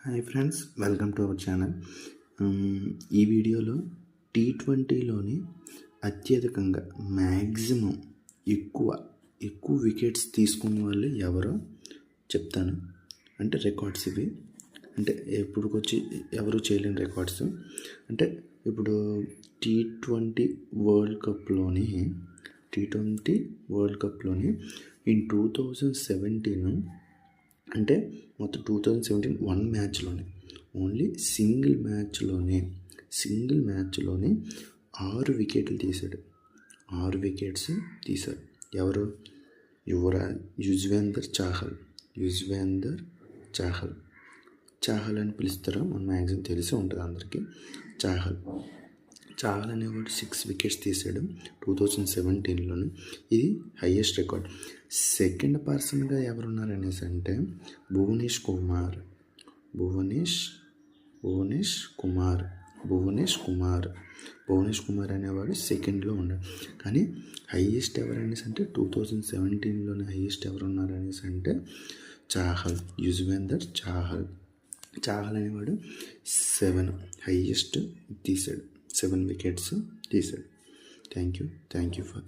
Hi friends, welcome to our channel. ఈ వీడియోలో T20లోని అత్యధికంగా మ్యాక్సిమం ఎక్కువ వికెట్స్ తీసుకున్న వాళ్ళు ఎవరో చెప్తాను. అంటే రికార్డ్స్ ఇవి, అంటే ఎప్పుడుకొచ్చి ఎవరు చేయలేని రికార్డ్స్. అంటే ఇప్పుడు T20 వరల్డ్ కప్లోని ఇన్ 2017 అంటే మొత్తం 2017 వన్ మ్యాచ్లోనే ఓన్లీ సింగిల్ మ్యాచ్లోనే 6 వికెట్లు తీశాడు. 6 వికెట్స్ తీశాడు. ఎవరు? యుజ్వేందర్ చాహల్ అని పిలుస్తారు. మన మ్యాక్సిమం తెలిసి ఉంటుంది అందరికీ. చాహల్ అనేవాడు 6 వికెట్స్ తీసాడు 2017లోని. ఇది హైయెస్ట్ రికార్డ్. సెకండ్ పర్సన్గా ఎవరున్నారనేసి అంటే భువనేష్ కుమార్ అనేవాడు సెకండ్లో ఉన్నాడు. కానీ హైయెస్ట్ ఎవరనేసి అంటే 2017లోని హైయెస్ట్ ఎవరున్నారనేసి అంటే యుజ్వేందర్ చాహల్ అనేవాడు 7 హైయెస్ట్ తీసాడు. 7 వికెట్స్ తీసాడు. Thank you for